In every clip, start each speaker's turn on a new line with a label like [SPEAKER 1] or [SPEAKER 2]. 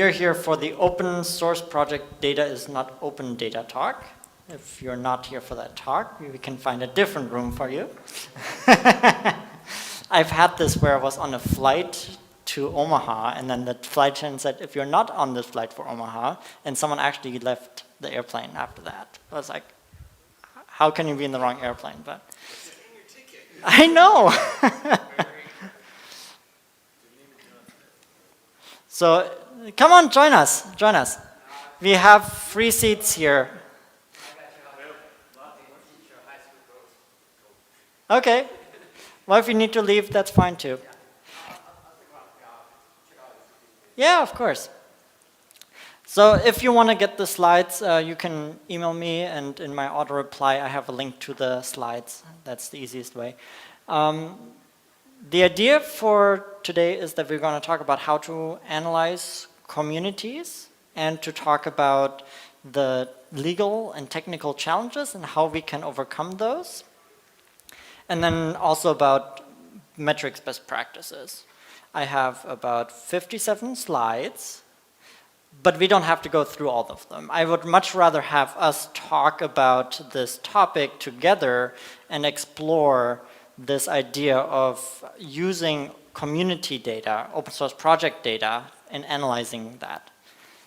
[SPEAKER 1] You're here for the open source project Data is Not Open Data talk. If you're not here for that talk, we can find a different room for you. I've had this where I was on a flight to Omaha, and then the flight attendant said, if you're not on this flight for Omaha, and someone actually left the airplane after that. I was like, how can you be in the wrong airplane? But I know. So come on, join us. Join us. We have free seats here. Okay. Well, if you need to leave, that's fine too. Yeah, of course. So if you want to get the slides, you can email me, and in my auto reply, I have a link to the slides. That's the easiest way. The idea for today is that we're going to talk about how to analyze communities and to talk about the legal and technical challenges and how we can overcome those. And then also about metrics best practices. I have about 57 slides, but we don't have to go through all of them. I would much rather have us talk about this topic together and explore this idea of using community data, open source project data, and analyzing that.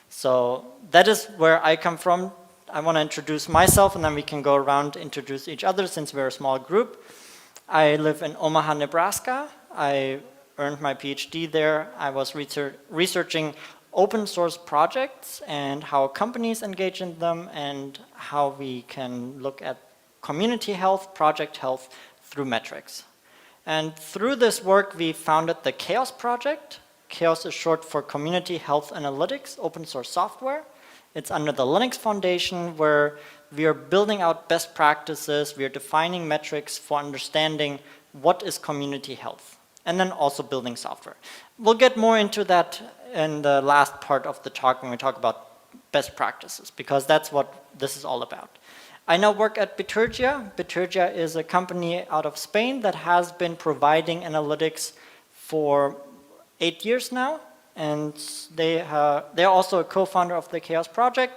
[SPEAKER 1] So that is where I come from. I want to introduce myself, and then we can go around, introduce each other since we're a small group. I live in Omaha, Nebraska. I earned my PhD there. I was researching open source projects and how companies engage in them and how we can look at community health, project health through metrics. And through this work, we founded the CHAOS project. CHAOS is short for Community Health Analytics, open source software. It's under the Linux Foundation, where we are building out best practices. We are defining metrics for understanding what is community health, and then also building software. We'll get more into that in the last part of the talk when we talk about best practices, because that's what this is all about. I now work at Bitergia. Bitergia is a company out of Spain that has been providing analytics for 8 years now, and they're also a co-founder of the CHAOS project,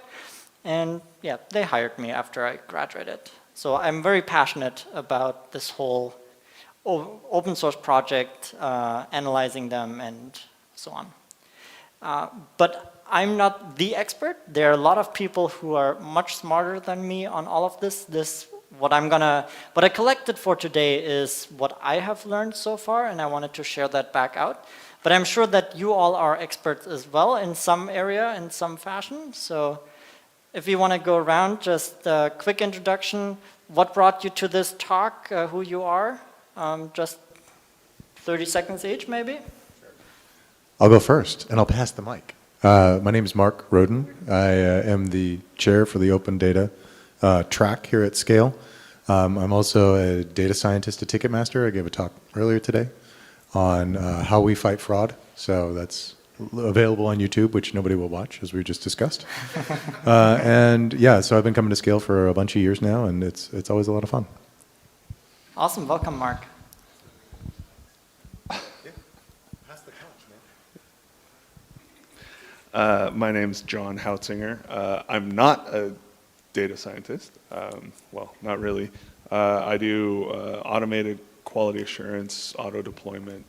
[SPEAKER 1] and yeah, they hired me after I graduated. So I'm very passionate about this whole open source project, analyzing them and so on. But I'm not the expert. There are a lot of people who are much smarter than me on all of this. What I collected for today is what I have learned so far, and I wanted to share that back out. But I'm sure that you all are experts as well in some area, in some fashion. So if you want to go around, just a quick introduction. What brought you to this talk, who you are? Just 30 seconds each, maybe?
[SPEAKER 2] I'll go first, and I'll pass the mic. My name is Mark Roden. I am the chair for the Open Data track here at Scale. I'm also a data scientist at Ticketmaster. I gave a talk earlier today on how we fight fraud. So that's available on YouTube, which nobody will watch, as we just discussed. And yeah, so I've been coming to Scale for a bunch of years now, and it's always a lot of fun.
[SPEAKER 1] Awesome. Welcome, Mark.
[SPEAKER 3] My name's John Hautzinger. I'm not a data scientist. Well, not really. I do automated quality assurance, auto deployment,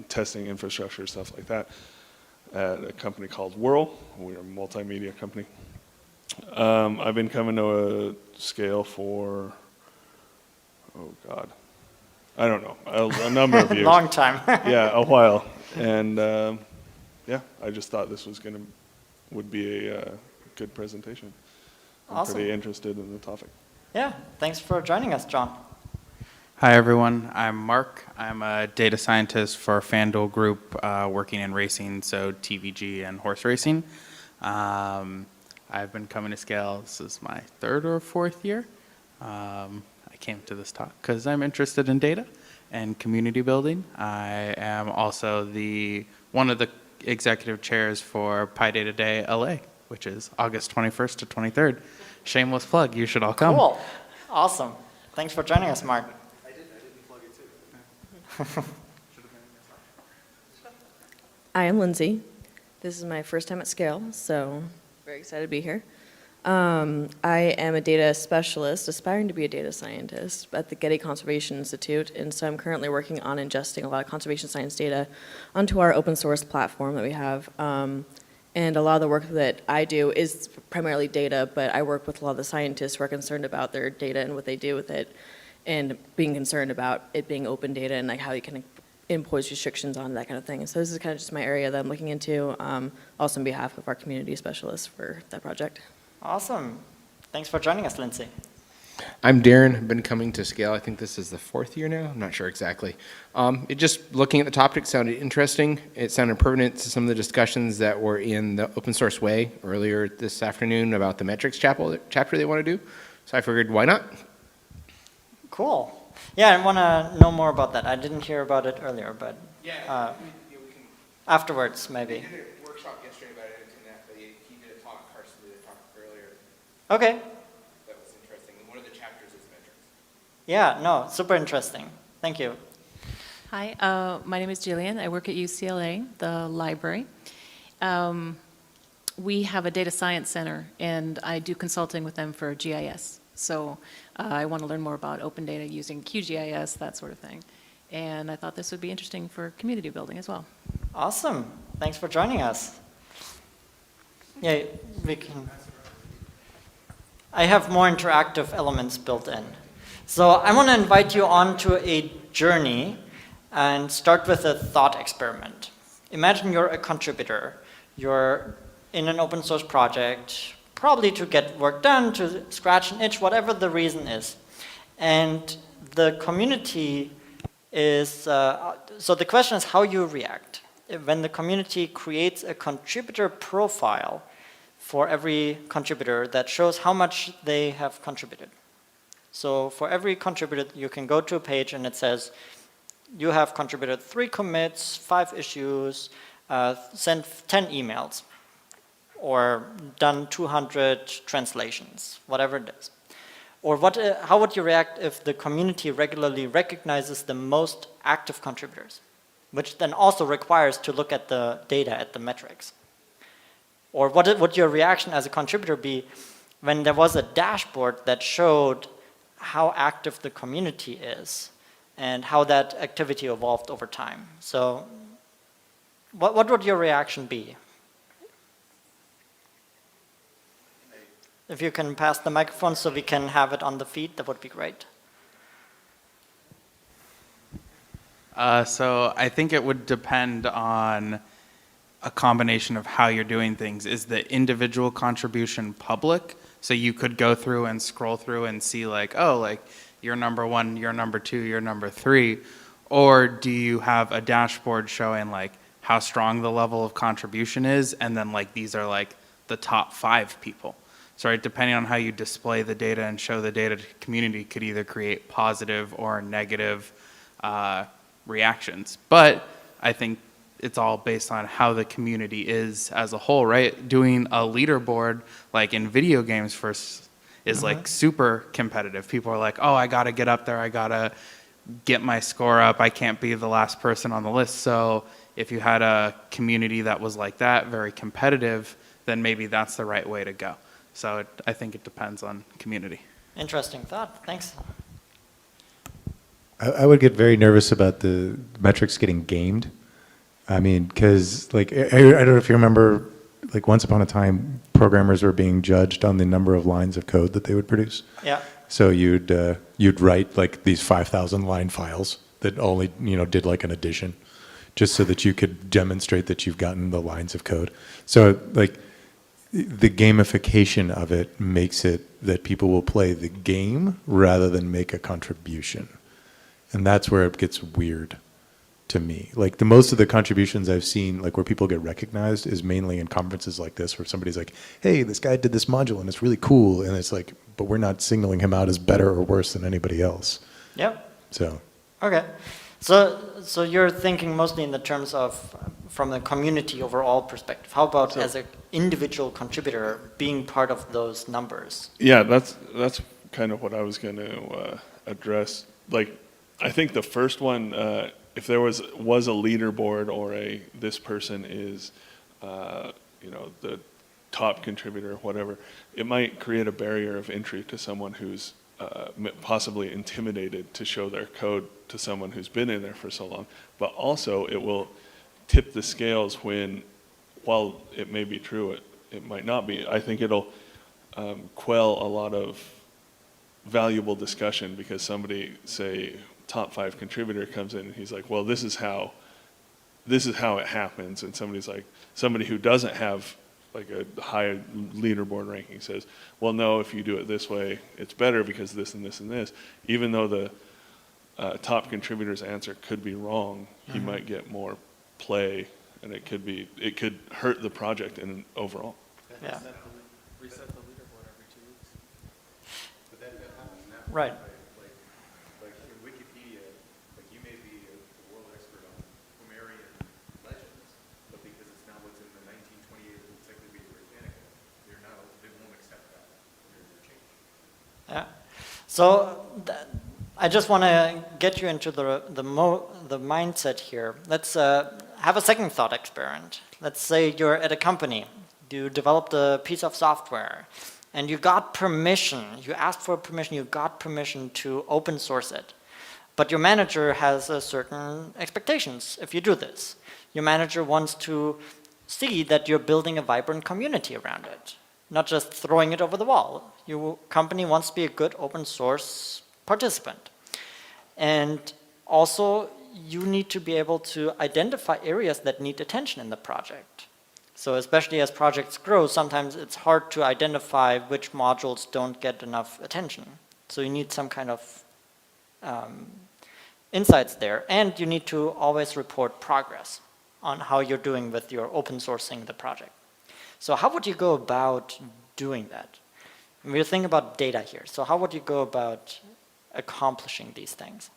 [SPEAKER 3] testing infrastructure, stuff like that at a company called Whirl. We're a multimedia company. I've been coming to a Scale for, oh God, I don't know, a number of years.
[SPEAKER 1] Long time.
[SPEAKER 3] Yeah, a while. And yeah, I just thought this would be a good presentation. I'm
[SPEAKER 1] Awesome.
[SPEAKER 3] Pretty interested in the topic.
[SPEAKER 1] Yeah, thanks for joining us, John.
[SPEAKER 4] Hi everyone, I'm Mark. I'm a data scientist for FanDuel Group, working in racing, so TVG and horse racing. I've been coming to Scale, this is my 3rd or 4th year. I came to this talk because I'm interested in data and community building. I am also one of the executive chairs for PyData Day LA, which is August 21st to 23rd. Shameless plug, you should all come.
[SPEAKER 1] Cool. Awesome. Thanks for joining us, Mark.
[SPEAKER 3] I didn't plug it too.
[SPEAKER 5] I am Lindsay. This is my first time at Scale, so very excited to be here. I am a data specialist, aspiring to be a data scientist at the Getty Conservation Institute, and so I'm currently working on ingesting a lot of conservation science data onto our open source platform that we have. And a lot of the work that I do is primarily data, but I work with a lot of the scientists who are concerned about their data and what they do with it, and being concerned about it being open data and like how you can impose restrictions on that kind of thing. So this is kind of just my area that I'm looking into, also on behalf of our community specialists for that project.
[SPEAKER 1] Awesome. Thanks for joining us, Lindsay.
[SPEAKER 6] I'm Darren. I've been coming to Scale. I think this is the 4th year now. I'm not sure exactly. Just looking at the topic sounded interesting. It sounded pertinent to some of the discussions that were in the open source way earlier this afternoon about the metrics chapter they want to do. So I figured, why not?
[SPEAKER 1] Cool. Yeah, I want to know more about that. I didn't hear about it earlier, but
[SPEAKER 6] We can.
[SPEAKER 1] afterwards, maybe.
[SPEAKER 6] They did a workshop yesterday about it, but he did a talk, Carson did a talk earlier.
[SPEAKER 1] Okay.
[SPEAKER 6] That was interesting. One of the chapters is metrics.
[SPEAKER 1] Yeah, no, super interesting. Thank you.
[SPEAKER 7] Hi, my name is Jillian. I work at UCLA, the library. We have a data science center, and I do consulting with them for GIS. So I want to learn more about open data using QGIS, that sort of thing. And I thought this would be interesting for community building as well.
[SPEAKER 1] Awesome. Thanks for joining us. Yeah, we can. I have more interactive elements built in. So I want to invite you on to a journey and start with a thought experiment. Imagine you're a contributor. You're in an open source project, probably to get work done, to scratch an itch, whatever the reason is. And the community is, so the question is how you react. When the community creates a contributor profile for every contributor that shows how much they have contributed. So for every contributor, you can go to a page and it says, you have contributed 3 commits, 5 issues, sent 10 emails, or done 200 translations, whatever it is. Or how would you react if the community regularly recognizes the most active contributors, which then also requires to look at the data, at the metrics? Or what would your reaction as a contributor be when there was a dashboard that showed how active the community is and how that activity evolved over time? So what would your reaction be? If you can pass the microphone so we can have it on the feed, that would be great.
[SPEAKER 4] So I think it would depend on a combination of how you're doing things. Is the individual contribution public? So you could go through and scroll through and see like, oh, like you're number 1, you're number 2, you're number 3. Or do you have a dashboard showing like how strong the level of contribution is, and then like these are like the top 5 people? So right, depending on how you display the data and show the data to the community could either create positive or negative reactions. But I think it's all based on how the community is as a whole, right? Doing a leaderboard like in video games first is like super competitive. People are like, oh, I got to get up there. I got to get my score up. I can't be the last person on the list. So if you had a community that was like that, very competitive, then maybe that's the right way to go. So I think it depends on community.
[SPEAKER 1] Interesting thought. Thanks.
[SPEAKER 2] I would get very nervous about the metrics getting gamed. I mean, because like I don't know if you remember, like once upon a time, programmers were being judged on the number of lines of code that they would produce.
[SPEAKER 1] Yeah.
[SPEAKER 2] So you'd write like these 5,000 line files that only did like an addition, just so that you could demonstrate that you've gotten the lines of code. So like the gamification of it makes it that people will play the game rather than make a contribution. And that's where it gets weird to me. Like the most of the contributions I've seen, like where people get recognized, is mainly in conferences like this, where somebody's like, hey, this guy did this module and it's really cool. And it's like, but we're not signaling him out as better or worse than anybody else.
[SPEAKER 1] Yep.
[SPEAKER 2] So.
[SPEAKER 1] Okay. So you're thinking mostly in the terms of from the community overall perspective. How about as an individual contributor being part of those numbers?
[SPEAKER 3] Yeah, that's kind of what I was going to address. Like, I think the first one, if there was a leaderboard or this person is the top contributor, whatever, it might create a barrier of entry to someone who's possibly intimidated to show their code to someone who's been in there for so long. But also, it will tip the scales when, while it may be true, it might not be. I think it'll quell a lot of valuable discussion because somebody, say, top 5 contributor comes in and he's like, well, this is how it happens. And somebody who doesn't have like a high leaderboard ranking says, well, no, if you do it this way, it's better because this and this and this. Even though the top contributor's answer could be wrong, he might get more play, and it could hurt the project in overall.
[SPEAKER 1] Yeah.
[SPEAKER 4] Reset the leaderboard every 2 weeks.
[SPEAKER 2] But that happens now.
[SPEAKER 1] Right.
[SPEAKER 2] Like in Wikipedia, like you may be a world expert on Homerian legends, but because it's not what's in the 1928 Encyclopedia Britannica, they won't accept that. Your change.
[SPEAKER 1] Yeah. So I just want to get you into the mindset here. Let's have a second thought experiment. Let's say you're at a company. You developed a piece of software, and you got permission. You asked for permission. You got permission to open source it. But your manager has certain expectations if you do this. Your manager wants to see that you're building a vibrant community around it, not just throwing it over the wall. Your company wants to be a good open source participant. And also, you need to be able to identify areas that need attention in the project. So especially as projects grow, sometimes it's hard to identify which modules don't get enough attention. So you need some kind of insights there. And you need to always report progress on how you're doing with your open sourcing the project. So how would you go about doing that? We're thinking about data here. So how would you go about accomplishing these things?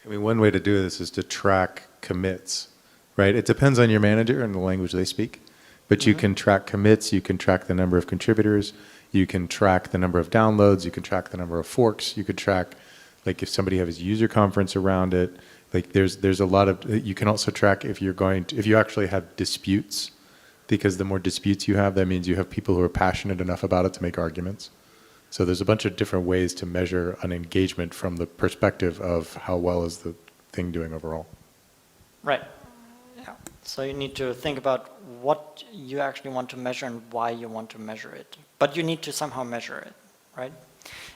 [SPEAKER 2] I mean, one way to do this is to track commits, right? It depends on your manager and the language they speak, but you can track commits, you can track the number of contributors, you can track the number of downloads, you can track the number of forks, you could track, like if somebody has a user conference around it, like there's a lot of, you can also track if you actually have disputes, because the more disputes you have, that means you have people who are passionate enough about it to make arguments. So there's a bunch of different ways to measure an engagement from the perspective of how well is the thing doing overall.
[SPEAKER 1] Right. Yeah. So you need to think about what you actually want to measure and why you want to measure it. But you need to somehow measure it, right?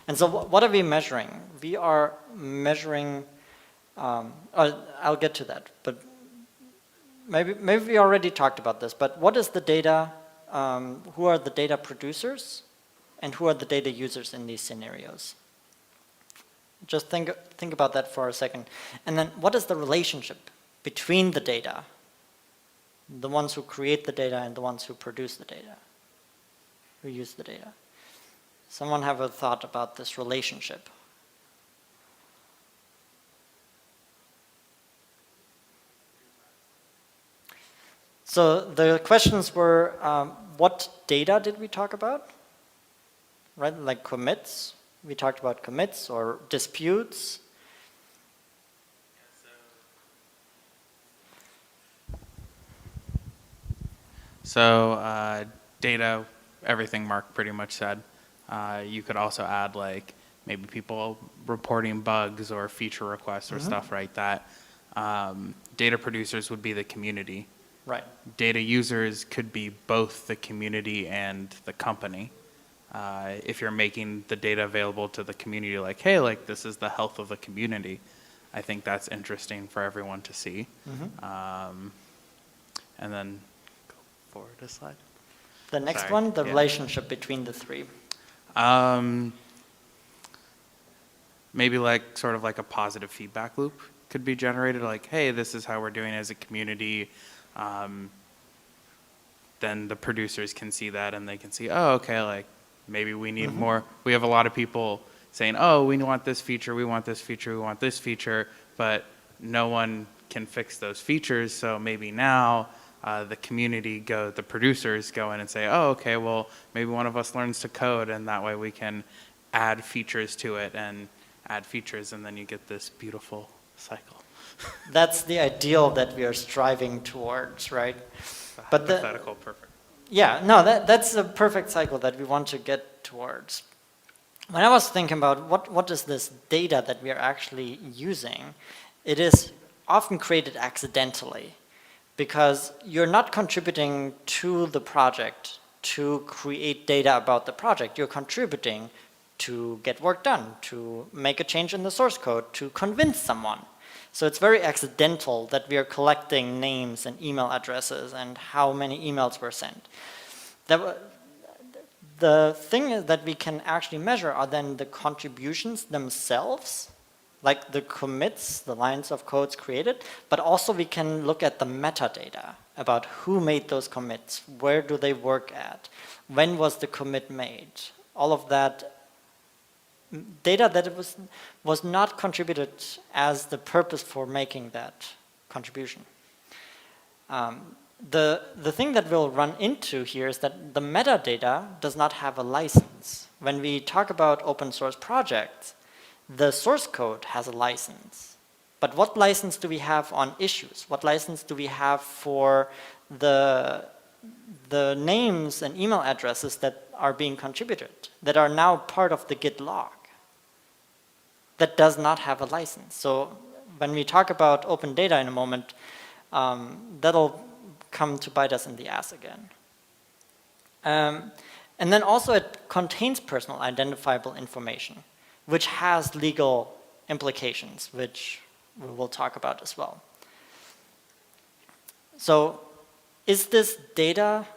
[SPEAKER 1] And so what are we measuring? We are measuring, I'll get to that, but maybe we already talked about this, but what is the data, who are the data producers? And who are the data users in these scenarios? Just think about that for a second. And then what is the relationship between the data, the ones who create the data and the ones who produce the data, who use the data? Someone have a thought about this relationship? So the questions were, what data did we talk about? Right, like commits. We talked about commits or disputes.
[SPEAKER 4] So data, everything Mark pretty much said. You could also add like maybe people reporting bugs or feature requests or stuff like that. Data producers would be the community.
[SPEAKER 1] Right.
[SPEAKER 4] Data users could be both the community and the company. If you're making the data available to the community, like, hey, like this is the health of the community, I think that's interesting for everyone to see. And then go forward a slide.
[SPEAKER 1] The next
[SPEAKER 4] Sorry.
[SPEAKER 1] one, the
[SPEAKER 4] Yeah.
[SPEAKER 1] relationship between the three.
[SPEAKER 4] Maybe like sort of like a positive feedback loop could be generated, like, hey, this is how we're doing as a community. Then the producers can see that and they can see, oh, okay, like maybe we need more. We have a lot of people saying, oh, we want this feature, we want this feature, we want this feature, but no one can fix those features. So maybe now the community the producers go in and say, oh, okay, well, maybe one of us learns to code and that way we can add features to it and add features, and then you get this beautiful cycle.
[SPEAKER 1] That's the ideal that we are striving towards, right? But
[SPEAKER 4] Hypothetical, perfect.
[SPEAKER 1] yeah, no, that's a perfect cycle that we want to get towards. When I was thinking about what is this data that we are actually using, it is often created accidentally because you're not contributing to the project to create data about the project. You're contributing to get work done, to make a change in the source code, to convince someone. So it's very accidental that we are collecting names and email addresses and how many emails were sent. The thing is that we can actually measure are then the contributions themselves, like the commits, the lines of codes created, but also we can look at the metadata about who made those commits, where do they work at, when was the commit made, all of that data that it was not contributed as the purpose for making that contribution. The thing that we'll run into here is that the metadata does not have a license. When we talk about open source projects, the source code has a license. But what license do we have on issues? What license do we have for the names and email addresses that are being contributed, that are now part of the Git log? That does not have a license. So when we talk about open data in a moment, that'll come to bite us in the ass again. And then also it contains personal identifiable information, which has legal implications, which we will talk about as well. So is this data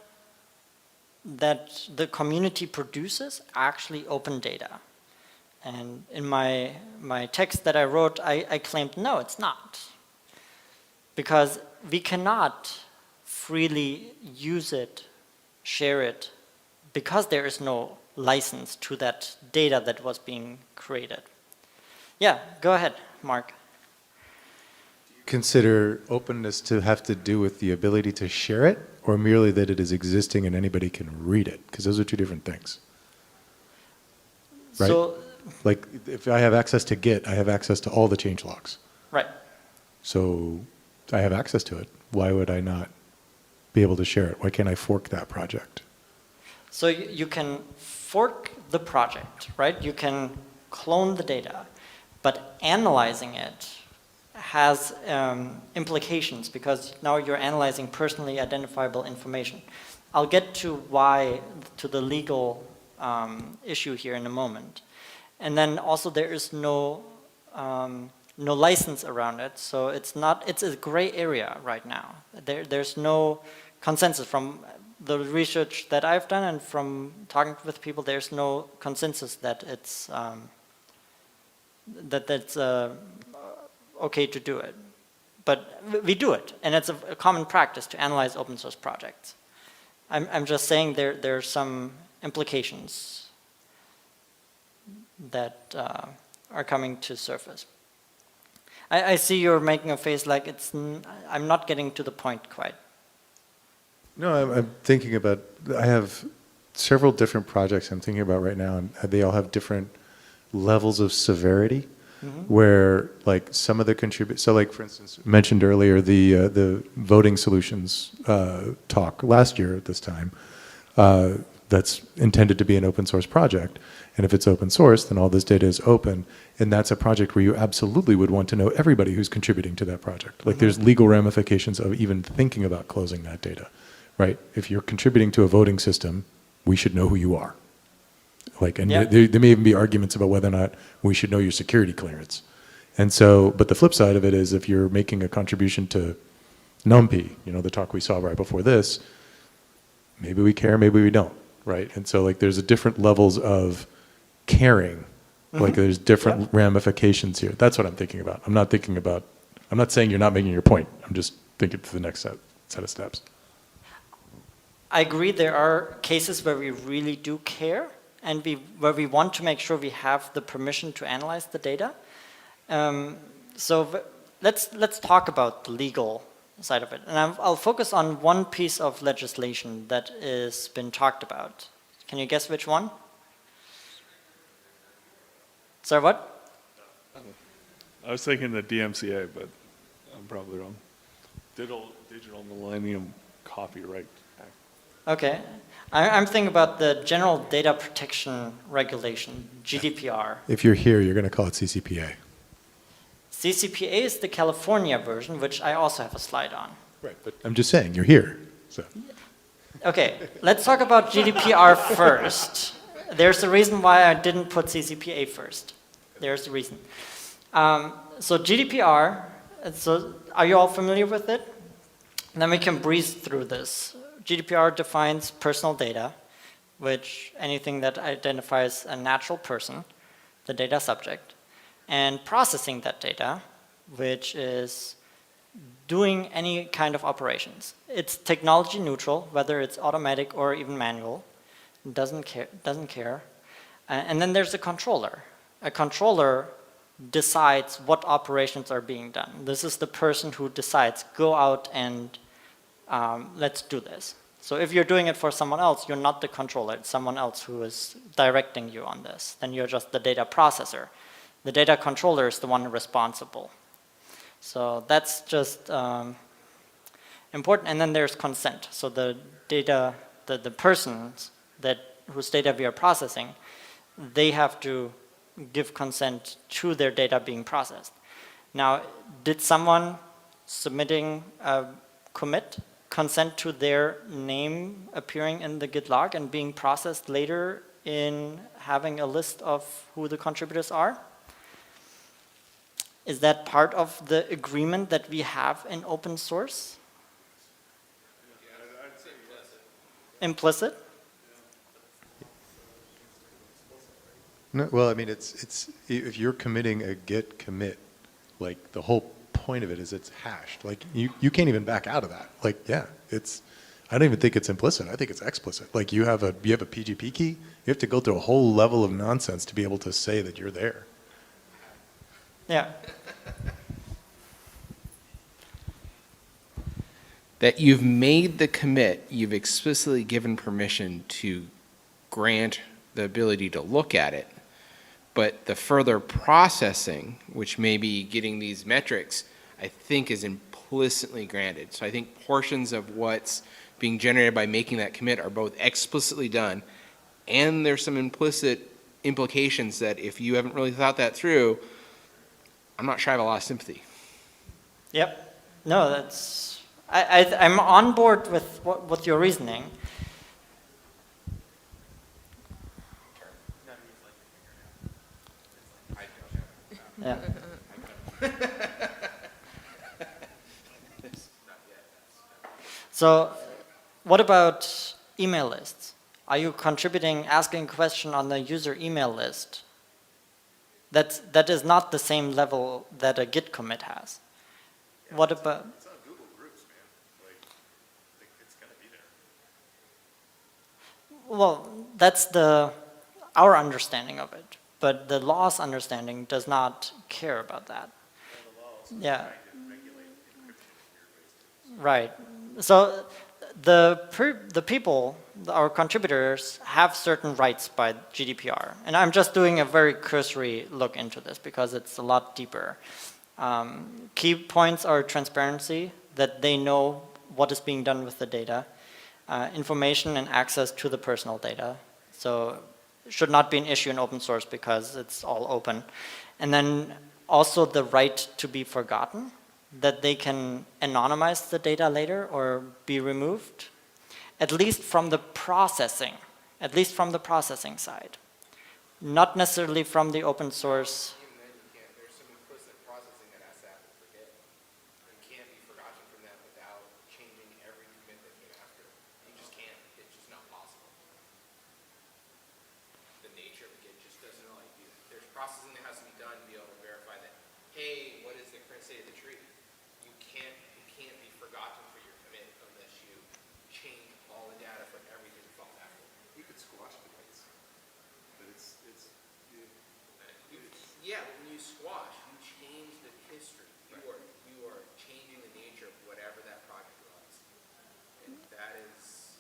[SPEAKER 1] that the community produces actually open data? And in my text that I wrote, I claimed, no, it's not. Because we cannot freely use it, share it, because there is no license to that data that was being created. Yeah, go ahead, Mark.
[SPEAKER 2] Consider openness to have to do with the ability to share it, or merely that it is existing and anybody can read it? Because those are two different things. Right?
[SPEAKER 1] So,
[SPEAKER 2] like, if I have access to Git, I have access to all the change logs.
[SPEAKER 1] right.
[SPEAKER 2] So I have access to it. Why would I not be able to share it? Why can't I fork that project?
[SPEAKER 1] So you can fork the project, right? You can clone the data, but analyzing it has implications because now you're analyzing personally identifiable information. I'll get to the legal issue here in a moment. And then also there is no license around it, so it's a gray area right now. There's no consensus from the research that I've done and from talking with people. There's no consensus that it's okay to do it, but we do it, and it's a common practice to analyze open source projects. I'm just saying there are some implications that are coming to surface. I see you're making a face like I'm not getting to the point quite.
[SPEAKER 2] No, I'm thinking about, I have several different projects I'm thinking about right now, and they all have different levels of severity, where like some of the so like for instance, mentioned earlier the voting solutions talk last year at this time, that's intended to be an open source project. And if it's open source, then all this data is open. And that's a project where you absolutely would want to know everybody who's contributing to that project. Like there's legal ramifications of even thinking about closing that data, right? If you're contributing to a voting system, we should know who you are. Like, and there may even be arguments about whether or not we should know your security clearance. And so, but the flip side of it is if you're making a contribution to NumPy, the talk we saw right before this, maybe we care, maybe we don't, right? And so like there's different levels of caring, like there's different ramifications here. That's what I'm thinking about. I'm not saying you're not making your point. I'm just thinking to the next set of steps.
[SPEAKER 1] I agree there are cases where we really do care and where we want to make sure we have the permission to analyze the data. So let's talk about the legal side of it. And I'll focus on one piece of legislation that has been talked about. Can you guess which one? Sorry, what?
[SPEAKER 3] I was thinking the DMCA, but I'm probably wrong. Digital Millennium Copyright Act.
[SPEAKER 1] Okay. I'm thinking about the General Data Protection Regulation, GDPR.
[SPEAKER 2] If you're here, you're going to call it CCPA.
[SPEAKER 1] CCPA is the California version, which I also have a slide on.
[SPEAKER 2] Right, but I'm just saying, you're here. So.
[SPEAKER 1] Okay, let's talk about GDPR first. There's a reason why I didn't put CCPA first. There's a reason. So GDPR, so are you all familiar with it? Then we can breeze through this. GDPR defines personal data, which anything that identifies a natural person, the data subject, and processing that data, which is doing any kind of operations. It's technology neutral, whether it's automatic or even manual. It doesn't care. And then there's a controller. A controller decides what operations are being done. This is the person who decides, go out and let's do this. So if you're doing it for someone else, you're not the controller. It's someone else who is directing you on this. Then you're just the data processor. The data controller is the one responsible. So that's just important. And then there's consent. So the data, the persons whose data we are processing, they have to give consent to their data being processed. Now, did someone submitting a commit consent to their name appearing in the Git log and being processed later in having a list of who the contributors are? Is that part of the agreement that we have in open source? Implicit?
[SPEAKER 2] No, well, I mean, it's if you're committing a Git commit, like the whole point of it is it's hashed. Like you can't even back out of that. Like, yeah, I don't even think it's implicit. I think it's explicit. Like you have a PGP key. You have to go through a whole level of nonsense to be able to say that you're there.
[SPEAKER 1] Yeah.
[SPEAKER 6] That you've made the commit, you've explicitly given permission to grant the ability to look at it, but the further processing, which may be getting these metrics, I think is implicitly granted. So I think portions of what's being generated by making that commit are both explicitly done, and there's some implicit implications that if you haven't really thought that through, I'm not sure I have a lot of sympathy.
[SPEAKER 1] Yep. No, that's... I'm on board with your reasoning. Yeah. So, what about email lists? Are you contributing, asking a question on the user email list? That is not the same level that a Git commit has. Yeah, what about? It's on Google Groups, man. Like it's gonna be there. Well, that's our understanding of it, but the law's understanding does not care about that. Yeah. Right. So the people, our contributors, have certain rights by GDPR. And I'm just doing a very cursory look into this because it's a lot deeper. Key points are transparency, that they know what is being done with the data, information and access to the personal data. So it should not be an issue in open source because it's all open. And then also the right to be forgotten, that they can anonymize the data later or be removed, at least from the processing side, not necessarily from the open source.
[SPEAKER 6] There's some implicit processing that has to happen for Git. You can't be forgotten from that without changing every commit that came after. You just can't. It's just not possible. The nature of the Git just doesn't allow you. There's processing that has to be done to be able to verify that, hey, what is the current state of the tree? You can't be forgotten for your commit unless you change all the data from everything that falls after.
[SPEAKER 8] You could squash commits, but
[SPEAKER 6] yeah, but when you squash, you change the history. You are changing the nature of whatever that project was. And that is,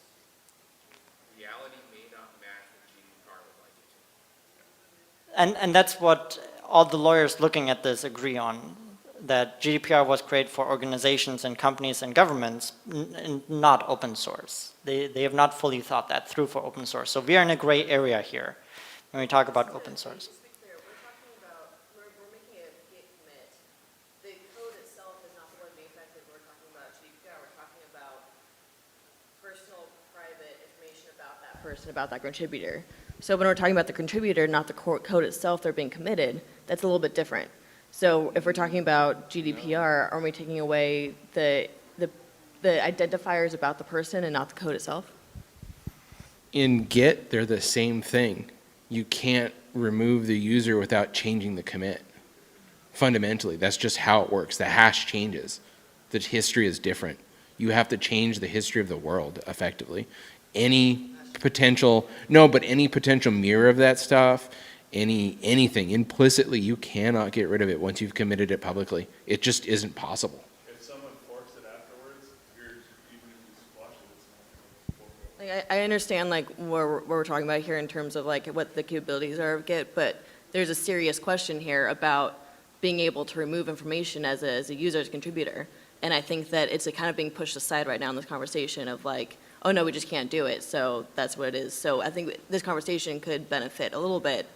[SPEAKER 6] reality may not match what GDPR would like it to.
[SPEAKER 1] and that's what all the lawyers looking at this agree on, that GDPR was created for organizations and companies and governments, not open source. They have not fully thought that through for open source. So we are in a gray area here when we talk about open source.
[SPEAKER 5] Just to be clear, we're talking about, we're making a git commit. The code itself is not the one being affected. We're talking about GDPR. We're talking about personal, private information about that person, about that contributor. So when we're talking about the contributor, not the code itself, they're being committed, that's a little bit different. So if we're talking about GDPR, are we taking away the identifiers about the person and not the code itself?
[SPEAKER 6] In Git, they're the same thing. You can't remove the user without changing the commit. Fundamentally, that's just how it works. The hash changes. The history is different. You have to change the history of the world, effectively. Any potential mirror of that stuff, anything, implicitly, you cannot get rid of it once you've committed it publicly. It just isn't possible.
[SPEAKER 3] If someone forks it afterwards, even if you squash it, it's not.
[SPEAKER 5] Like, I understand like what we're talking about here in terms of like what the capabilities are of Git, but there's a serious question here about being able to remove information as a user, as a contributor. And I think that it's kind of being pushed aside right now in this conversation of like, oh no, we just can't do it, so that's what it is. So I think this conversation could benefit a little bit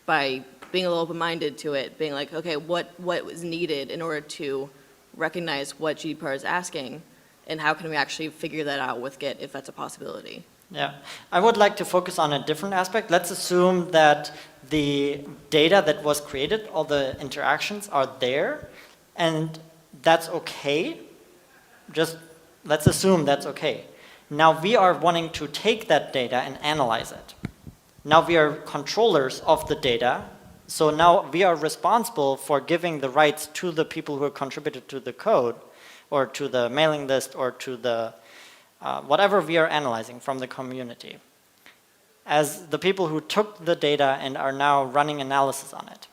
[SPEAKER 5] by being a little open-minded to it, being like, okay, what is needed in order to recognize what GDPR is asking, and how can we actually figure that out with Git if that's a possibility?
[SPEAKER 1] Yeah, I would like to focus on a different aspect. Let's assume that the data that was created, all the interactions are there, and that's okay. Just let's assume that's okay. Now we are wanting to take that data and analyze it. Now we are controllers of the data, so now we are responsible for giving the rights to the people who contributed to the code, or to the mailing list, or to the whatever we are analyzing from the community, as the people who took the data and are now running analysis on it.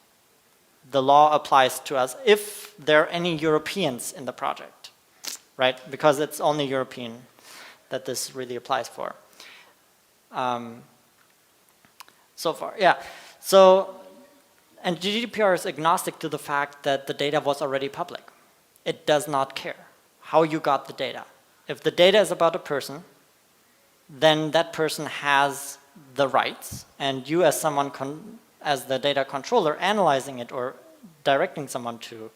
[SPEAKER 1] The law applies to us if there are any Europeans in the project, right? Because it's only European that this really applies for. So far, yeah. So, and GDPR is agnostic to the fact that the data was already public. It does not care how you got the data. If the data is about a person, then that person has the rights, and you as someone, as the data controller analyzing it or directing someone to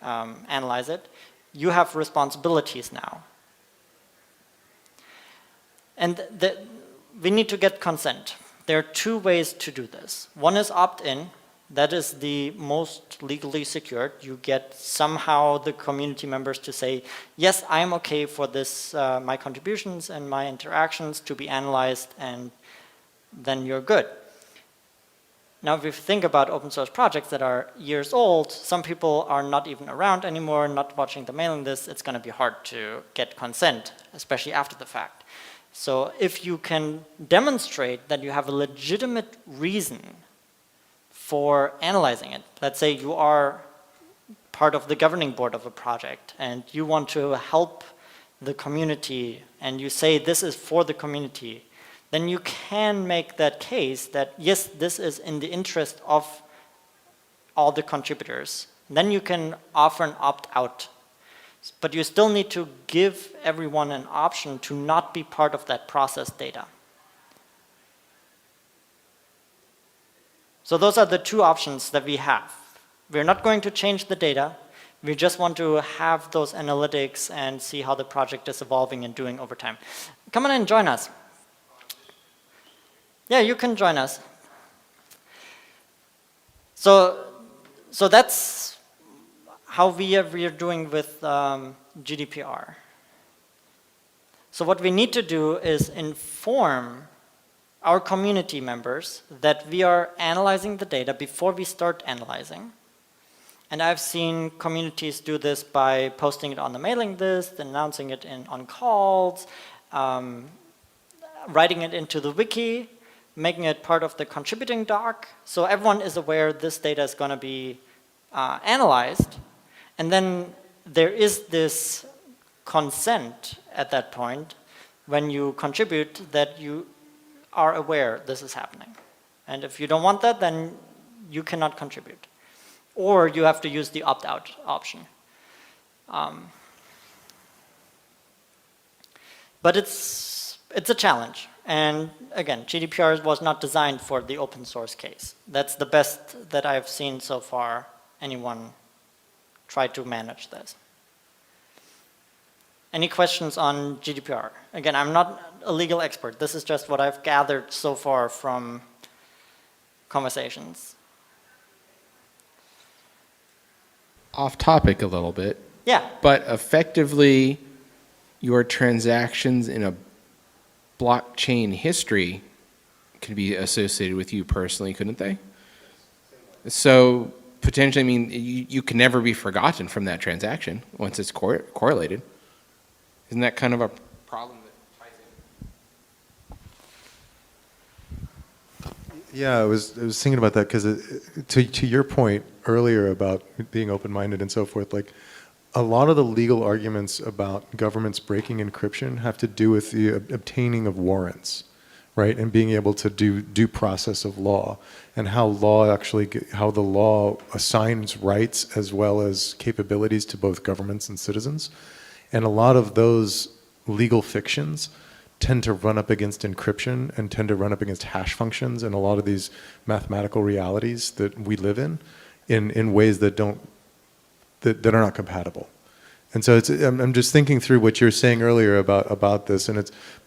[SPEAKER 1] analyze it, you have responsibilities now. And we need to get consent. There are two ways to do this. One is opt-in. That is the most legally secured. You get somehow the community members to say, yes, I'm okay for this, my contributions and my interactions to be analyzed, and then you're good. Now, if you think about open source projects that are years old, some people are not even around anymore, not watching the mailing list, it's going to be hard to get consent, especially after the fact. So if you can demonstrate that you have a legitimate reason for analyzing it, let's say you are part of the governing board of a project and you want to help the community and you say this is for the community, then you can make that case that yes, this is in the interest of all the contributors. Then you can offer an opt-out. But you still need to give everyone an option to not be part of that process data. So those are the two options that we have. We're not going to change the data. We just want to have those analytics and see how the project is evolving and doing over time. Come on and join us. Yeah, you can join us. So that's how we are doing with GDPR. So what we need to do is inform our community members that we are analyzing the data before we start analyzing. And I've seen communities do this by posting it on the mailing list, announcing it on calls, writing it into the wiki, making it part of the contributing doc, so everyone is aware this data is going to be analyzed. And then there is this consent at that point when you contribute that you are aware this is happening. And if you don't want that, then you cannot contribute. Or you have to use the opt-out option. But it's a challenge. And again, GDPR was not designed for the open source case. That's the best that I've seen so far anyone try to manage this. Any questions on GDPR? Again, I'm not a legal expert. This is just what I've gathered so far from conversations.
[SPEAKER 6] Off topic a little bit,
[SPEAKER 1] Yeah,
[SPEAKER 6] but effectively, your transactions in a blockchain history could be associated with you personally, couldn't they? So potentially, I mean, you can never be forgotten from that transaction once it's correlated. Isn't that kind of a problem that ties in?
[SPEAKER 2] Yeah, I was thinking about that because to your point earlier about being open-minded and so forth, like a lot of the legal arguments about governments breaking encryption have to do with the obtaining of warrants, right, and being able to do due process of law, and how the law assigns rights as well as capabilities to both governments and citizens. And a lot of those legal fictions tend to run up against encryption and tend to run up against hash functions and a lot of these mathematical realities that we live in ways that are not compatible. And so I'm just thinking through what you're saying earlier about this,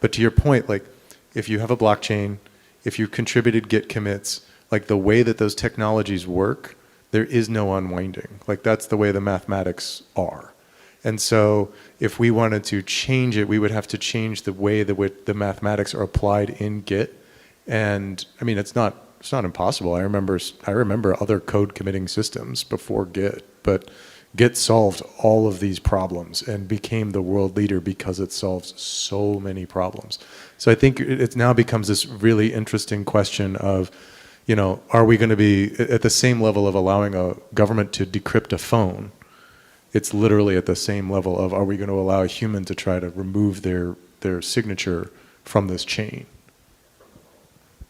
[SPEAKER 2] but to your point, like if you have a blockchain, if you contributed Git commits, like the way that those technologies work, there is no unwinding. Like that's the way the mathematics are. And so if we wanted to change it, we would have to change the way that the mathematics are applied in Git. And I mean, it's not impossible. I remember other code committing systems before Git, but Git solved all of these problems and became the world leader because it solves so many problems. So I think it now becomes this really interesting question of, are we going to be at the same level of allowing a government to decrypt a phone? It's literally at the same level of, are we going to allow a human to try to remove their signature from this chain?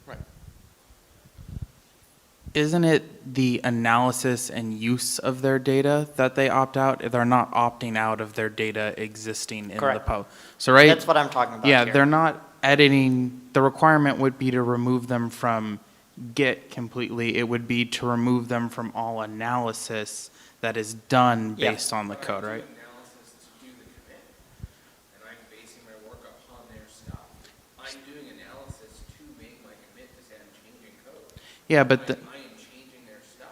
[SPEAKER 4] Right. Isn't it the analysis and use of their data that they opt out? They're not opting out of their data existing in
[SPEAKER 1] Correct.
[SPEAKER 4] the So right.
[SPEAKER 1] That's what I'm talking about
[SPEAKER 4] Yeah,
[SPEAKER 1] here.
[SPEAKER 4] they're not editing. The requirement would be to remove them from Git completely. It would be to remove them from all analysis that is done based on the code, right?
[SPEAKER 6] Analysis to do the commit, and I'm basing my work upon their stuff. I'm doing analysis to make my commit to say I'm changing code.
[SPEAKER 4] Yeah, but
[SPEAKER 6] I am changing their stuff.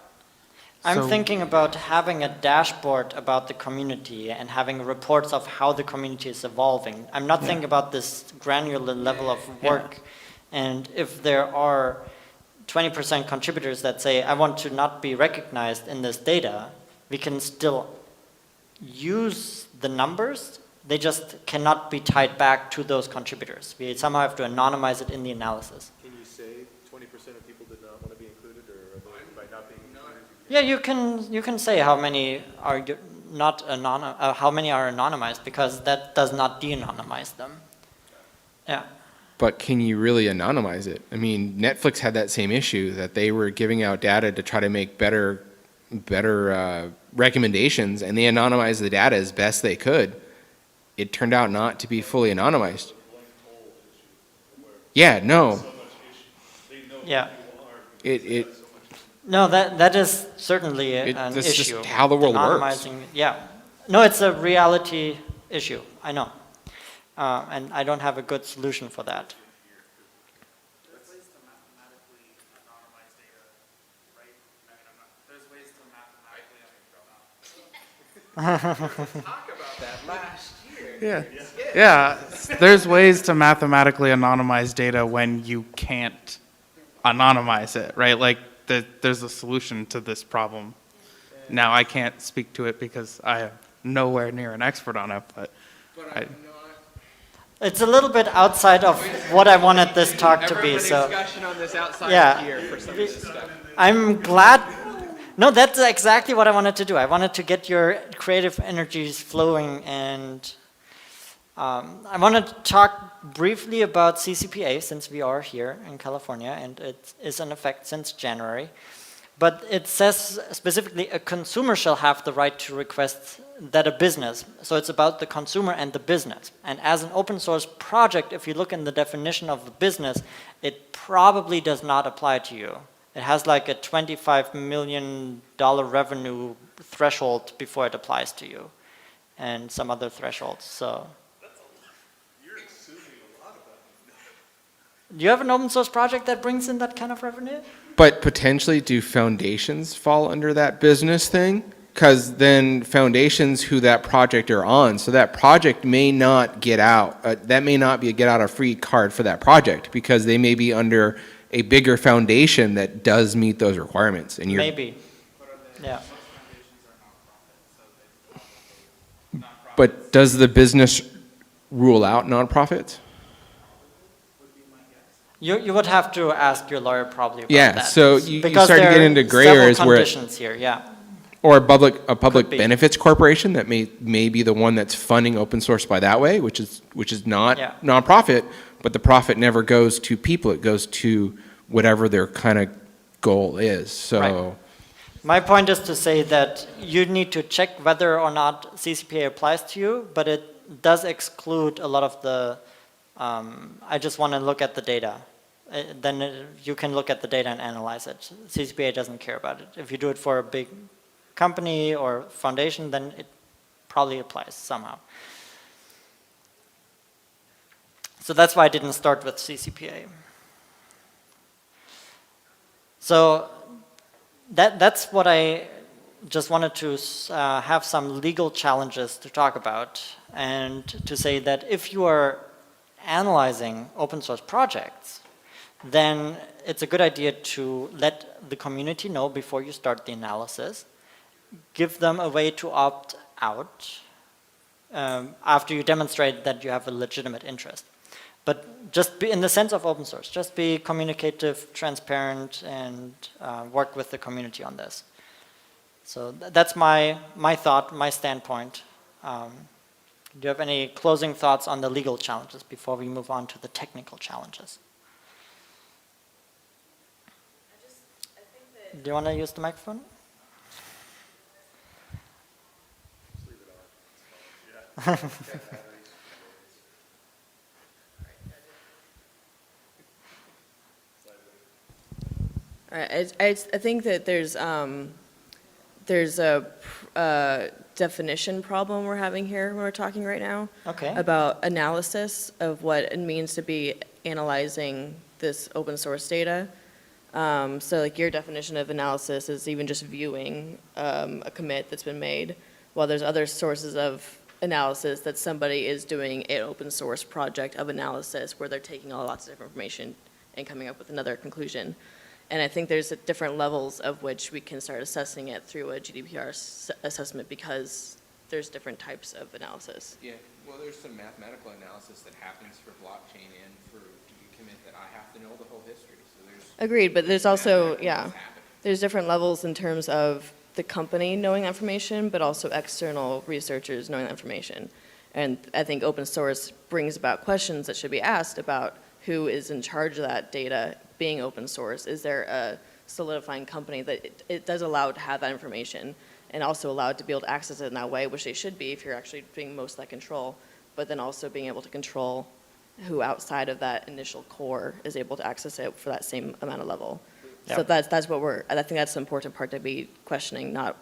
[SPEAKER 1] I'm
[SPEAKER 4] So-
[SPEAKER 1] thinking about having a dashboard about the community and having reports of how the community is evolving. I'm not thinking about this granular level of work. And if there are 20% contributors that say, I want to not be recognized in this data, we can still use the numbers. They just cannot be tied back to those contributors. We somehow have to anonymize it in the analysis.
[SPEAKER 2] Can you say 20% of people did not want to be included, or by not being included?
[SPEAKER 1] Yeah, you can say how many are not how many are anonymized, because that does not de-anonymize them. Yeah.
[SPEAKER 6] But can you really anonymize it? I mean, Netflix had that same issue that they were giving out data to try to make better recommendations, and they anonymized the data as best they could. It turned out not to be fully anonymized. Yeah, no.
[SPEAKER 1] Yeah.
[SPEAKER 6] No,
[SPEAKER 1] that is certainly an
[SPEAKER 6] that's
[SPEAKER 1] issue.
[SPEAKER 6] just how the world works.
[SPEAKER 1] Anonymizing, yeah. No, it's a reality issue. I know. And I don't have a good solution for that.
[SPEAKER 4] There's ways to mathematically anonymize data, right? I mean, there's ways to mathematically talk about that last year. Yeah, there's ways to mathematically anonymize data when you can't anonymize it, right? Like there's a solution to this problem. Now I can't speak to it because I am nowhere near an expert on it, but
[SPEAKER 1] It's a little bit outside of what I wanted this talk to be. So
[SPEAKER 6] discussion on this outside
[SPEAKER 1] yeah,
[SPEAKER 6] here for some of this stuff.
[SPEAKER 1] I'm glad. No, that's exactly what I wanted to do. I wanted to get your creative energies flowing, and I want to talk briefly about CCPA since we are here in California and it is in effect since January. But it says specifically a consumer shall have the right to request that a business. So it's about the consumer and the business. And as an open source project, if you look in the definition of the business, it probably does not apply to you. It has like a $25 million revenue threshold before it applies to you, and some other thresholds. So,
[SPEAKER 3] You're assuming a lot about
[SPEAKER 1] do you have an open source project that brings in that kind of revenue?
[SPEAKER 6] But potentially, do foundations fall under that business thing? Because then foundations who that project are on, so that project may not get out, that may not be a get out of free card for that project, because they may be under a bigger foundation that does meet those requirements. And you're,
[SPEAKER 1] Maybe. Yeah.
[SPEAKER 6] but does the business rule out nonprofits?
[SPEAKER 1] You would have to ask your lawyer probably about
[SPEAKER 6] Yeah,
[SPEAKER 1] that.
[SPEAKER 6] so you
[SPEAKER 1] Because
[SPEAKER 6] start to
[SPEAKER 1] there
[SPEAKER 6] get
[SPEAKER 1] are
[SPEAKER 6] into gray
[SPEAKER 1] several
[SPEAKER 6] areas where,
[SPEAKER 1] conditions here, yeah.
[SPEAKER 6] or a public
[SPEAKER 1] Could be.
[SPEAKER 6] benefits corporation that may be the one that's funding open source by that way, which is not
[SPEAKER 1] Yeah.
[SPEAKER 6] nonprofit, but the profit never goes to people, it goes to whatever their kind of goal is. So
[SPEAKER 1] Right. My point is to say that you need to check whether or not CCPA applies to you, but it does exclude a lot of the, I just want to look at the data. You can look at the data and analyze it. CCPA doesn't care about it. If you do it for a big company or foundation, then it probably applies somehow. So that's why I didn't start with CCPA. So that's what I just wanted to have some legal challenges to talk about, and to say that if you are analyzing open source projects, then it's a good idea to let the community know before you start the analysis. Give them a way to opt out after you demonstrate that you have a legitimate interest. But just be in the sense of open source, just be communicative, transparent, and work with the community on this. So that's my thought, my standpoint. Do you have any closing thoughts on the legal challenges before we move on to the technical challenges? Do you want to use the microphone?
[SPEAKER 5] All right, I think that there's a definition problem we're having here when we're talking right now.
[SPEAKER 1] Okay.
[SPEAKER 5] About analysis of what it means to be analyzing this open source data. So like your definition of analysis is even just viewing a commit that's been made, while there's other sources of analysis that somebody is doing an open source project of analysis where they're taking lots of different information and coming up with another conclusion. And I think there's different levels of which we can start assessing it through a GDPR assessment, because there's different types of analysis.
[SPEAKER 6] yeah, well, there's some mathematical analysis that happens for blockchain and for commit that I have to know the whole history. So there's
[SPEAKER 5] Agreed, but there's also,
[SPEAKER 6] mathematical
[SPEAKER 5] yeah,
[SPEAKER 6] things happen.
[SPEAKER 5] there's different levels in terms of the company knowing that information, but also external researchers knowing that information. And I think open source brings about questions that should be asked about who is in charge of that data being open source. Is there a solidifying company that it does allow to have that information, and also allowed to be able to access it in that way, which they should be if you're actually doing most of that control, but then also being able to control who outside of that initial core is able to access it for that same amount of level. So
[SPEAKER 1] Yep.
[SPEAKER 5] that's what I think that's the important part to be questioning. Not,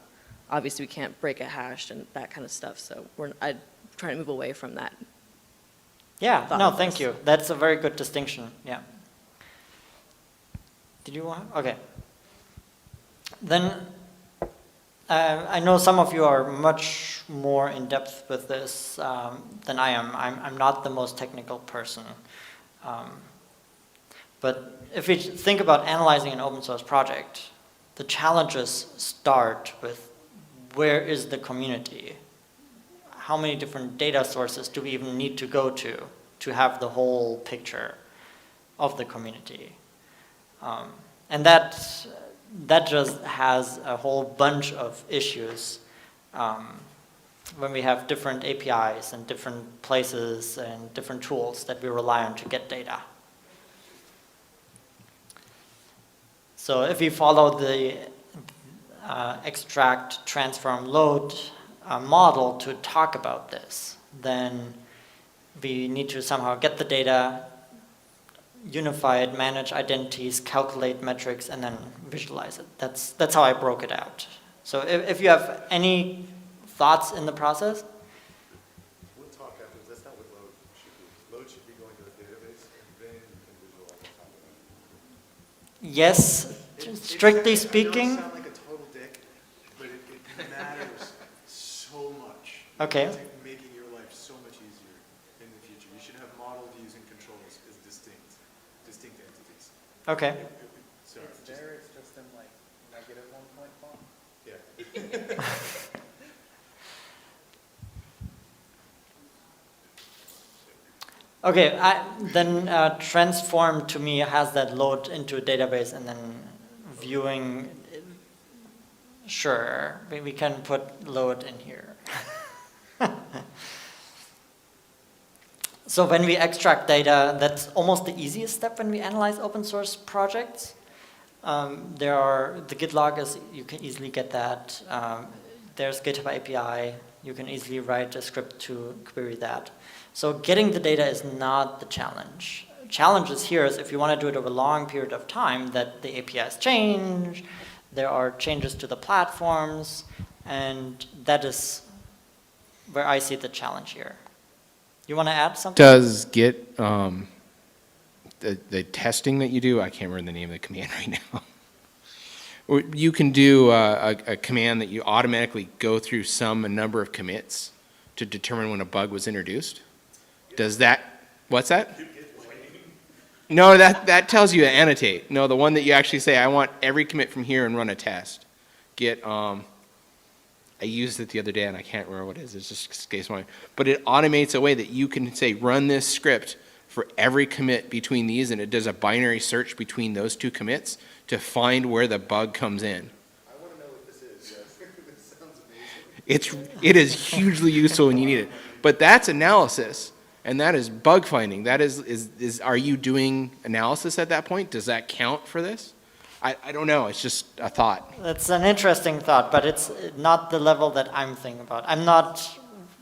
[SPEAKER 5] obviously we can't break a hash and that kind of stuff, so I'm trying to move away from that.
[SPEAKER 1] Yeah,
[SPEAKER 5] thought
[SPEAKER 1] no,
[SPEAKER 5] on
[SPEAKER 1] thank
[SPEAKER 5] this.
[SPEAKER 1] you. That's a very good distinction, yeah. Did you want, okay. Then, I know some of you are much more in depth with this than I am. I'm not the most technical person. But if we think about analyzing an open source project, the challenges start with where is the community? How many different data sources do we even need to go to have the whole picture of the community? And that just has a whole bunch of issues when we have different APIs and different places and different tools that we rely on to get data. So if we follow extract, transform, load model to talk about this, then we need to somehow get the data, unify it, manage identities, calculate metrics, and then visualize it. That's how I broke it out. So if you have any thoughts in the process?
[SPEAKER 2] We'll talk afterwards. That's not what load should be. Load should be going to the database, and then you can visualize on top of that.
[SPEAKER 1] Yes, strictly speaking.
[SPEAKER 2] I know I sound like a total dick, but it matters so much.
[SPEAKER 1] Okay.
[SPEAKER 2] It's making your life so much easier in the future. You should have model views and controls as distinct entities.
[SPEAKER 1] Okay.
[SPEAKER 2] Sorry.
[SPEAKER 4] It's just in like negative 1 point font.
[SPEAKER 2] Yeah.
[SPEAKER 1] Okay, then transform to me has that load into a database and then viewing, sure, we can put load in here. So when we extract data, that's almost the easiest step when we analyze open source projects. The Git log is, you can easily get that. There's GitHub API, you can easily write a script to query that. So getting the data is not the challenge. Challenges here is if you want to do it over a long period of time, that the APIs change, there are changes to the platforms, and that is where I see the challenge here. You want to add something?
[SPEAKER 6] Does Git, the testing that you do, I can't remember the name of the command right now. You can do a command that you automatically go through a number of commits to determine when a bug was introduced. Does that, what's that? No, that tells you to annotate. No, the one that you actually say, I want every commit from here and run a test. Git, I used it the other day and I can't remember what it is. It's just escapes my mind. But it automates a way that you can say, run this script for every commit between these, and it does a binary search between those two commits to find where the bug comes in.
[SPEAKER 2] I want to know what this is, yes. This sounds amazing.
[SPEAKER 6] It is hugely useful when you need it. But that's analysis, and that is bug finding. That is are you doing analysis at that point? Does that count for this? I don't know. It's just a thought.
[SPEAKER 1] That's an interesting thought, but it's not the level that I'm thinking about. I'm not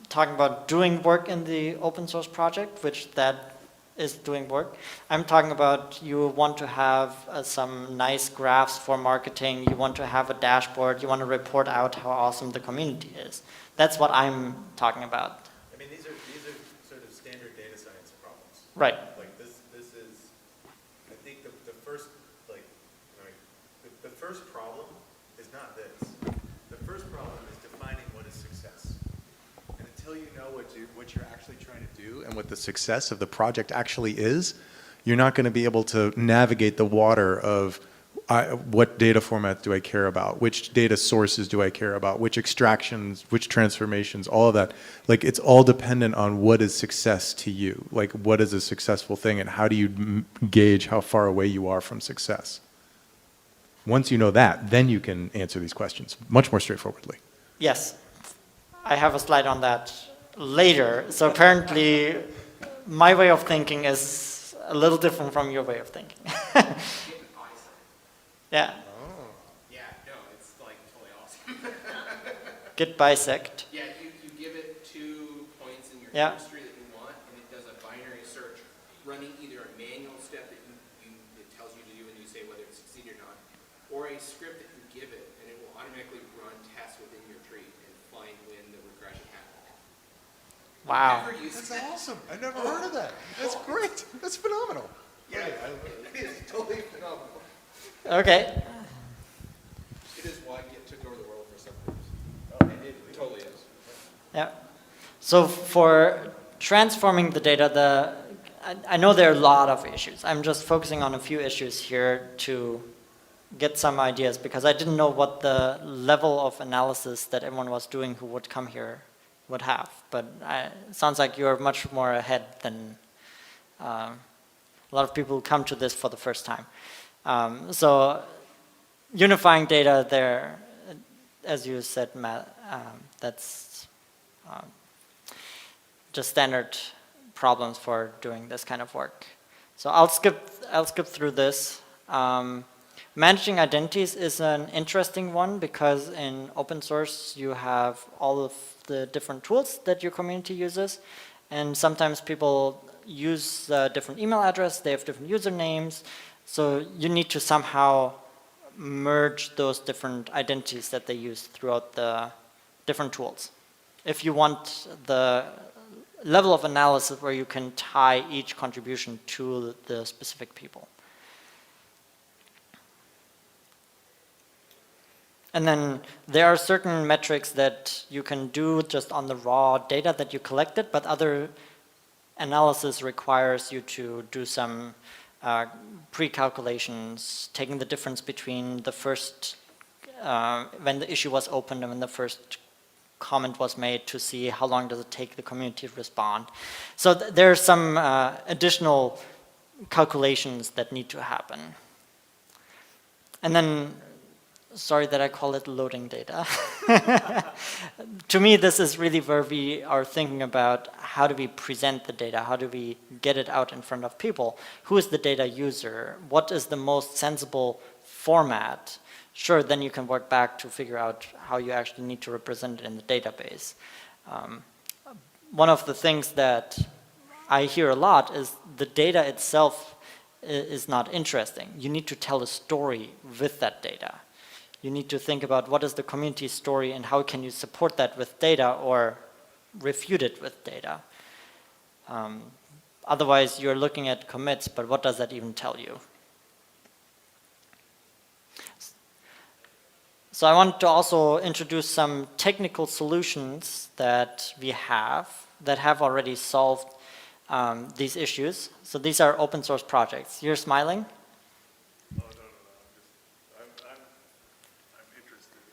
[SPEAKER 1] talking about doing work in the open source project, which that is doing work. I'm talking about you want to have some nice graphs for marketing, you want to have a dashboard, you want to report out how awesome the community is. That's what I'm talking about.
[SPEAKER 2] I mean, these are sort of standard data science problems.
[SPEAKER 1] Right.
[SPEAKER 2] Like this is, I think the first, like, the first problem is not this. The first problem is defining what is success. And until you know what you're actually trying to do and what the success of the project actually is, you're not going to be able to navigate the water of what data format do I care about, which data sources do I care about, which extractions, which transformations, all of that. Like, it's all dependent on what is success to you. Like, what is a successful thing, and how do you gauge how far away you are from success? Once you know that, then you can answer these questions much more straightforwardly.
[SPEAKER 1] Yes. I have a slide on that later. So apparently my way of thinking is a little different from your way of thinking. Yeah.
[SPEAKER 6] Yeah, no, it's like totally awesome.
[SPEAKER 1] Git bisect.
[SPEAKER 6] Yeah, you give it 2 points in your
[SPEAKER 1] Yeah.
[SPEAKER 6] history that you want, and it does a binary search, running either a manual step that it tells you to do and you say whether it succeeded or not, or a script that you give it, and it will automatically run tests within your tree and find when the regression happened.
[SPEAKER 1] Wow.
[SPEAKER 2] That's awesome. I never heard of that. That's great. That's phenomenal. Yeah, it is totally phenomenal.
[SPEAKER 1] Okay.
[SPEAKER 6] It is why Git took over the world for some reason. It totally is.
[SPEAKER 1] Yeah. So for transforming the data, I know there are a lot of issues. I'm just focusing on a few issues here to get some ideas because I didn't know what the level of analysis that everyone was doing who would come here would have. But it sounds like you're much more ahead than a lot of people who come to this for the first time. So unifying data there, as you said, Matt, that's just standard problems for doing this kind of work. So I'll skip through this. Managing identities is an interesting one because in open source you have all of the different tools that your community uses, and sometimes people use a different email address, they have different usernames, so you need to somehow merge those different identities that they use throughout the different tools. If you want the level of analysis where you can tie each contribution to the specific people. And then there are certain metrics that you can do just on the raw data that you collected, but other analysis requires you to do some pre-calculations, taking the difference between the first, when the issue was opened and when the first comment was made to see how long does it take the community to respond. So there are some additional calculations that need to happen. And then, sorry that I call it loading data. To me, this is really where we are thinking about how do we present the data, how do we get it out in front of people, who is the data user, what is the most sensible format. Sure, then you can work back to figure out how you actually need to represent it in the database. One of the things that I hear a lot is the data itself is not interesting. You need to tell a story with that data. You need to think about what is the community story and how can you support that with data or refute it with data. Otherwise, you're looking at commits, but what does that even tell you? So I want to also introduce some technical solutions that we have that have already solved these issues. So these are open source projects. You're smiling?
[SPEAKER 3] Oh, no. I'm interested in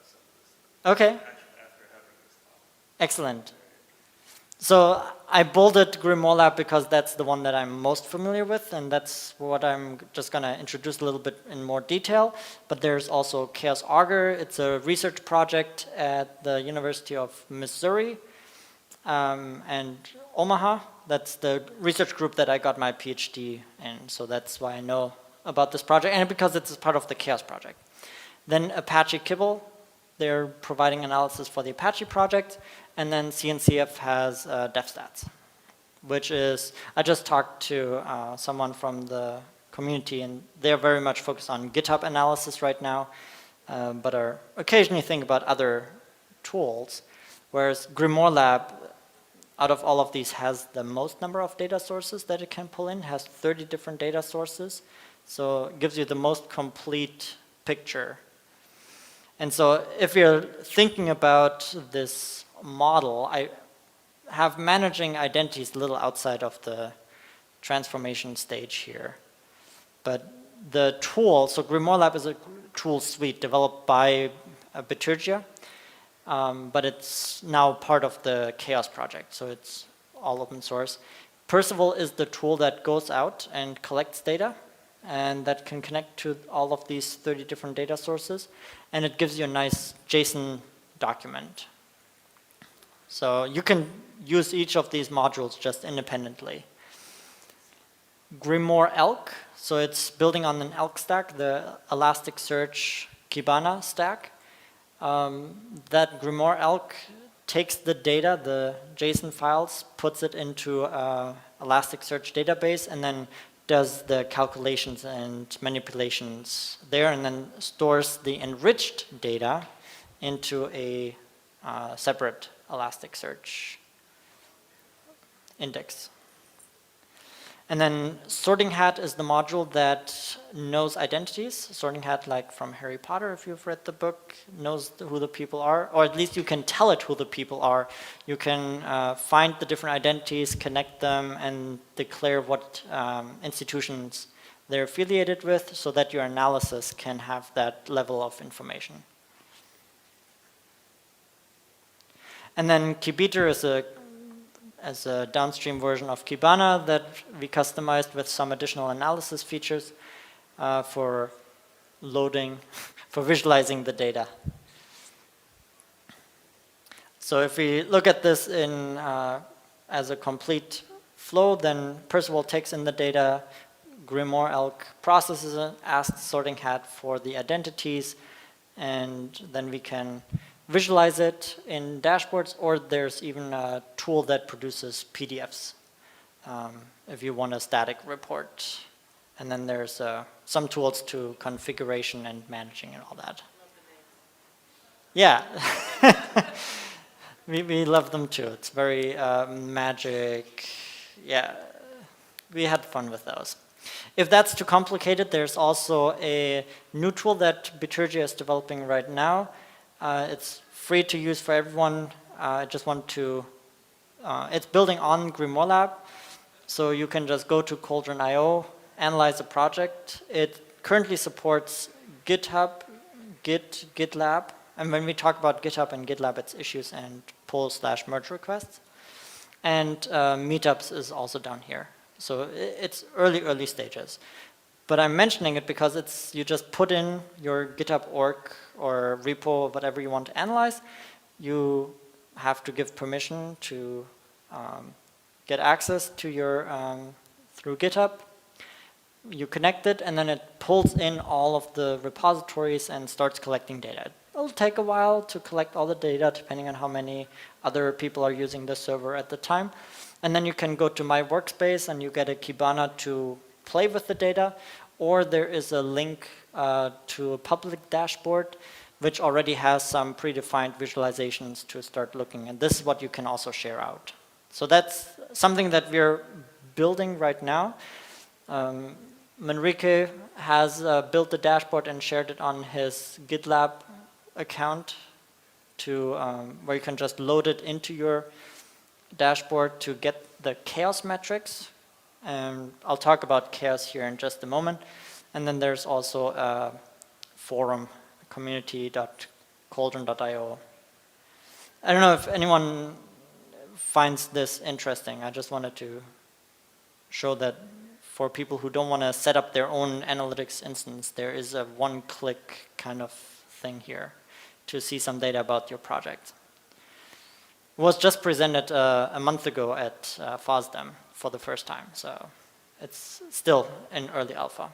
[SPEAKER 3] some of this.
[SPEAKER 1] Okay.
[SPEAKER 3] After having this talk.
[SPEAKER 1] Excellent. So I bolded Grimoire Lab because that's the one that I'm most familiar with, and that's what I'm just going to introduce a little bit in more detail. But there's also Chaos Augur. It's a research project at the University of Missouri and Omaha. That's the research group that I got my PhD in, so that's why I know about this project, and because it's part of the Chaos project. Then Apache Kibble. They're providing analysis for the Apache project, and then CNCF has DevStats, which is, I just talked to someone from the community, and they're very much focused on GitHub analysis right now, but are occasionally think about other tools, whereas Grimoire Lab, out of all of these, has the most number of data sources that it can pull in, has 30 different data sources, so it gives you the most complete picture. And so if you're thinking about this model, I have managing identities a little outside of the transformation stage here. But the tool, so Grimoire Lab is a tool suite developed by Bitergia, but it's now part of the Chaos project, so it's all open source. Percival is the tool that goes out and collects data, and that can connect to all of these 30 different data sources, and it gives you a nice JSON document. So you can use each of these modules just independently. Grimoire Elk, so it's building on an Elk stack, the Elasticsearch Kibana stack. That Grimoire Elk takes the data, the JSON files, puts it into an Elasticsearch database, and then does the calculations and manipulations there, and then stores the enriched data into a separate Elasticsearch index. And then Sorting Hat is the module that knows identities. Sorting Hat, like from Harry Potter, if you've read the book, knows who the people are, or at least you can tell it who the people are. You can find the different identities, connect them, and declare what institutions they're affiliated with so that your analysis can have that level of information. And then Kibiter is a downstream version of Kibana that we customized with some additional analysis features for loading, for visualizing the data. So if we look at this in as a complete flow, then Percival takes in the data, Grimoire Elk processes an ask sorting hat for the identities, and then we can visualize it in dashboards, or there's even a tool that produces PDFs if you want a static report. And then there's some tools to configuration and managing and all that. Yeah, we love them too. It's very magic. Yeah, we had fun with those. If that's too complicated, there's also a new tool that Bitergia is developing right now. It's free to use for everyone. I just want to, it's building on Grimoire Lab. So you can just go to Cauldron.io, analyze a project. It currently supports GitHub, GitLab. And when we talk about GitHub and GitLab, it's issues and pull/merge requests. And meetups is also down here. So it's early stages. But I'm mentioning it because it's, you just put in your GitHub org or repo, whatever you want to analyze. You have to give permission to get access to your, through GitHub. You connect it, and then it pulls in all of the repositories and starts collecting data. It'll take a while to collect all the data, depending on how many other people are using the server at the time. And then you can go to My Workspace, and you get a Kibana to play with the data, or there is a link to a public dashboard, which already has some predefined visualizations to start looking. And this is what you can also share out. So that's something that we're building right now. Manrique has built the dashboard and shared it on his GitLab account to where you can just load it into your dashboard to get the chaos metrics. And I'll talk about chaos here in just a moment. And then there's also a forum, community.cauldron.io. I don't know if anyone finds this interesting. I just wanted to show that for people who don't want to set up their own analytics instance, there is a one-click kind of thing here to see some data about your project. It was just presented a month ago at FOSDEM for the first time, so it's still in early alpha.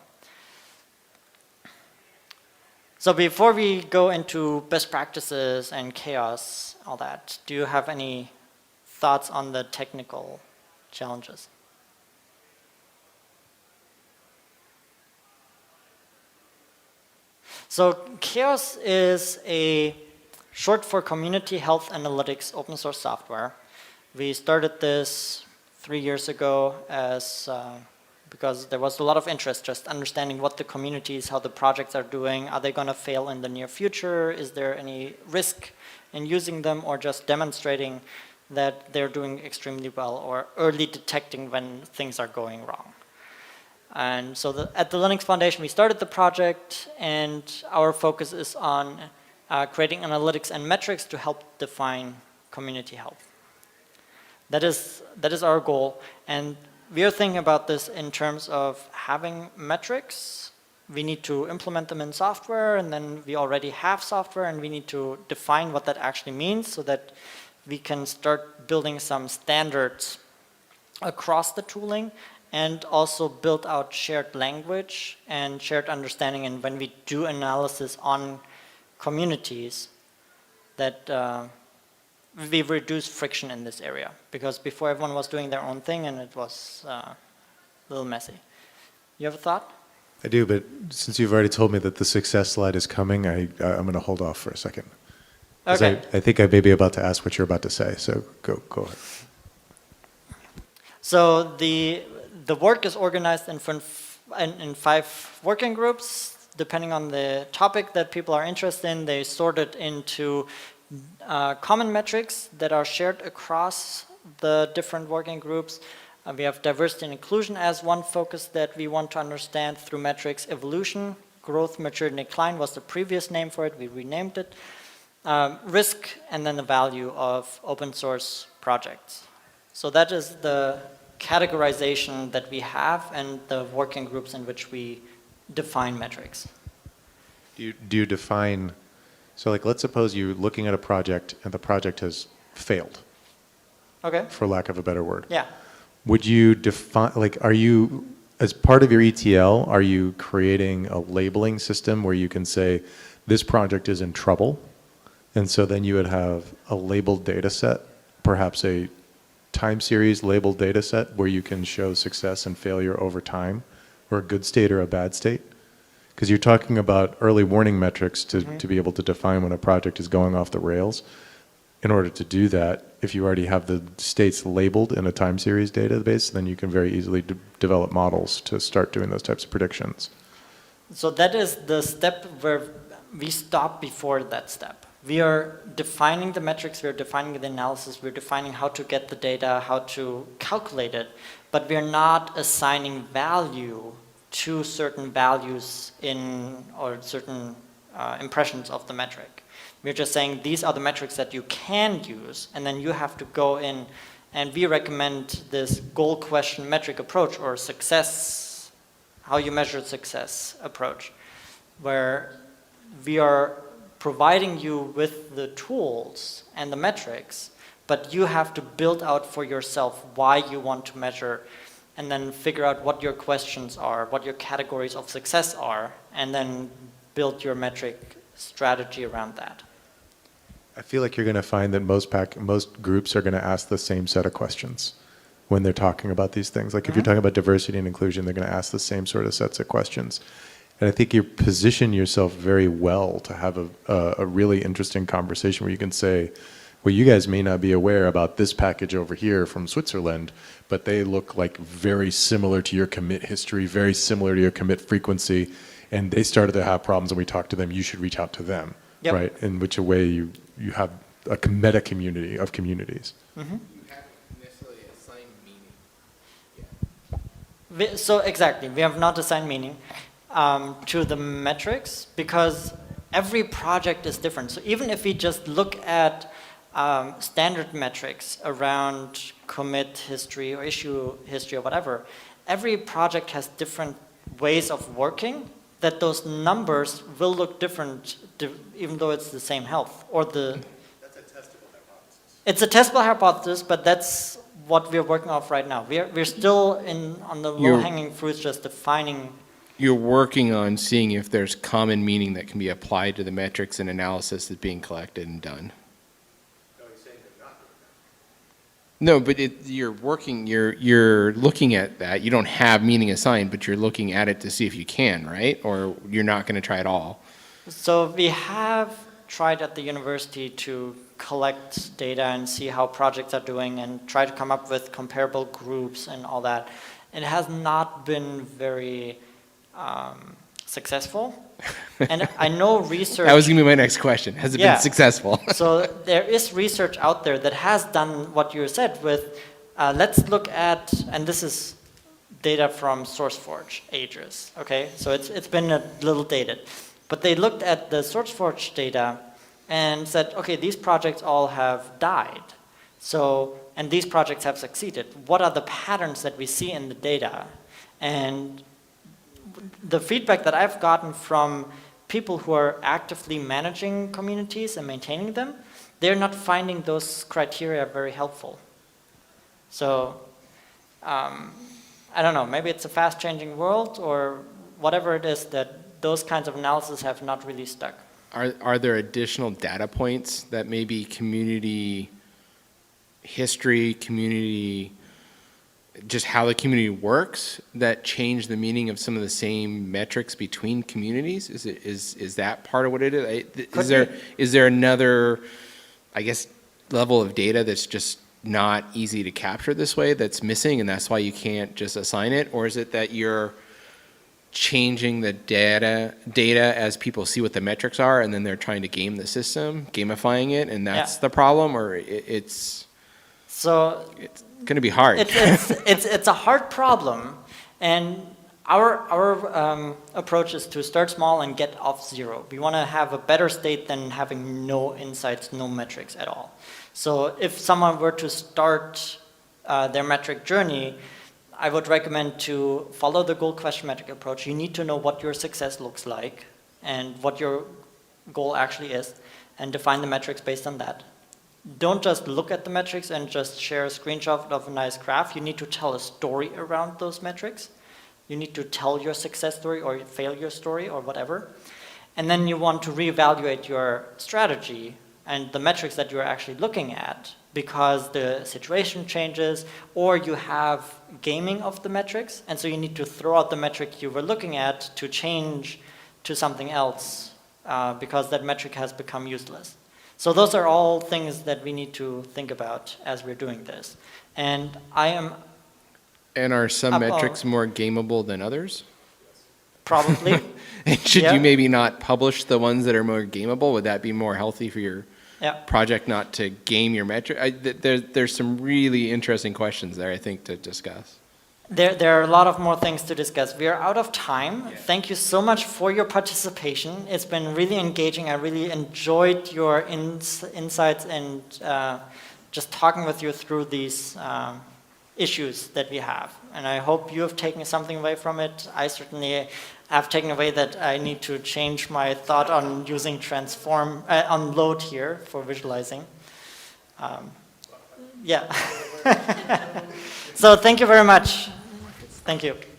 [SPEAKER 1] So before we go into best practices and chaos, all that, do you have any thoughts on the technical challenges? So chaos is a short for Community Health Analytics open source software. We started this 3 years ago as because there was a lot of interest just understanding what the communities, how the projects are doing. Are they going to fail in the near future? Is there any risk in using them, or just demonstrating that they're doing extremely well, or early detecting when things are going wrong? And so at the Linux Foundation, we started the project, and our focus is on creating analytics and metrics to help define community health. That is our goal. And we are thinking about this in terms of having metrics. We need to implement them in software, and then we already have software, and we need to define what that actually means so that we can start building some standards across the tooling, and also build out shared language and shared understanding. And when we do analysis on communities, that we reduce friction in this area. Because before, everyone was doing their own thing, and it was a little messy. You have a thought?
[SPEAKER 2] I do, but since you've already told me that the success slide is coming, I'm going to hold off for a second.
[SPEAKER 1] Okay.
[SPEAKER 2] I think I may be about to ask what you're about to say, so go ahead.
[SPEAKER 1] So the work is organized in 5 working groups. Depending on the topic that people are interested in, they sort it into common metrics that are shared across the different working groups. We have diversity and inclusion as one focus that we want to understand through metrics. Evolution, growth, maturity, and decline was the previous name for it. We renamed it. Risk, and then the value of open source projects. So that is the categorization that we have, and the working groups in which we define metrics.
[SPEAKER 2] Do you define, so like let's suppose you're looking at a project and the project has failed,
[SPEAKER 1] Okay.
[SPEAKER 2] for lack of a better word.
[SPEAKER 1] Yeah.
[SPEAKER 2] Would you define, like, are you as part of your ETL, are you creating a labeling system where you can say, this project is in trouble? And so then you would have a labeled data set, perhaps a time series labeled data set where you can show success and failure over time, or a good state or a bad state. Because you're talking about early warning metrics to be able to define when a project is going off the rails. In order to do that, if you already have the states labeled in a time series database, then you can very easily develop models to start doing those types of predictions.
[SPEAKER 1] So that is the step where we stop before that step. We are defining the metrics, we're defining the analysis, we're defining how to get the data, how to calculate it, but we're not assigning value to certain values in, or certain impressions of the metric. We're just saying these are the metrics that you can use, and then you have to go in, and we recommend this goal question metric approach, or success, how you measure success approach, where we are providing you with the tools and the metrics, but you have to build out for yourself why you want to measure, and then figure out what your questions are, what your categories of success are, and then build your metric strategy around that.
[SPEAKER 2] I feel like you're going to find that most groups are going to ask the same set of questions when they're talking about these things. Like if you're talking about diversity and inclusion, they're going to ask the same sort of sets of questions. And I think you position yourself very well to have a really interesting conversation where you can say, well, you guys may not be aware about this package over here from Switzerland, but they look like very similar to your commit history, very similar to your commit frequency, and they started to have problems and we talked to them, you should reach out to them,
[SPEAKER 1] Yep.
[SPEAKER 2] right? In which a way you have a meta community of communities.
[SPEAKER 1] Mm-hmm.
[SPEAKER 6] You haven't necessarily assigned meaning.
[SPEAKER 1] So exactly, we have not assigned meaning to the metrics because every project is different. So even if we just look at standard metrics around commit history or issue history or whatever, every project has different ways of working that those numbers will look different even though it's the same health. Or the
[SPEAKER 8] That's a testable hypothesis.
[SPEAKER 1] It's a testable hypothesis, but that's what we're working off right now. We're still on the low-hanging fruits, just defining.
[SPEAKER 6] You're working on seeing if there's common meaning that can be applied to the metrics and analysis that's being collected and done.
[SPEAKER 8] No, he's saying they're not doing that.
[SPEAKER 6] No, but you're looking at that. You don't have meaning assigned, but you're looking at it to see if you can, right? Or you're not going to try it all.
[SPEAKER 1] So we have tried at the university to collect data and see how projects are doing and try to come up with comparable groups and all that. It has not been very successful. And I know research...
[SPEAKER 6] That was going to be my next question. Has it been successful?
[SPEAKER 1] So there is research out there that has done what you said with, let's look at, and this is data from SourceForge ages, okay? So it's been a little dated. But they looked at the SourceForge data and said, okay, these projects all have died. So, and these projects have succeeded. What are the patterns that we see in the data? And the feedback that I've gotten from people who are actively managing communities and maintaining them, they're not finding those criteria very helpful. So, I don't know, maybe it's a fast-changing world or whatever it is that those kinds of analysis have not really stuck.
[SPEAKER 6] Are there additional data points that maybe community history, community, just how the community works that change the meaning of some of the same metrics between communities? Is that part of what it is? Is there another, I guess, level of data that's just not easy to capture this way that's missing and that's why you can't just assign it? Or is it that you're changing the data as people see what the metrics are and then they're trying to game the system, gamifying it, and that's the problem? Or it's going to be hard.
[SPEAKER 1] It's a hard problem, and our approach is to start small and get off zero. We want to have a better state than having no insights, no metrics at all. So if someone were to start their metric journey, I would recommend to follow the goal question metric approach. You need to know what your success looks like and what your goal actually is, and define the metrics based on that. Don't just look at the metrics and just share a screenshot of a nice graph. You need to tell a story around those metrics. You need to tell your success story or failure story or whatever. And then you want to reevaluate your strategy and the metrics that you're actually looking at because the situation changes or you have gaming of the metrics. And so you need to throw out the metric you were looking at to change to something else because that metric has become useless. So those are all things that we need to think about as we're doing this. And I am
[SPEAKER 6] And are some
[SPEAKER 1] Up-
[SPEAKER 6] metrics more gameable than others?
[SPEAKER 1] probably,
[SPEAKER 6] And should
[SPEAKER 1] Yeah.
[SPEAKER 6] you maybe not publish the ones that are more gameable? Would that be more healthy for your
[SPEAKER 1] yeah.
[SPEAKER 6] project not to game your metric? There's some really interesting questions there, I think, to discuss.
[SPEAKER 1] There are a lot of more things to discuss. We are out of time. Thank you so much for your participation. It's been really engaging. I really enjoyed your insights and just talking with you through these issues that we have. And I hope you have taken something away from it. I certainly have taken away that I need to change my thought on using on load here for visualizing. Yeah. So thank you very much. Thank you.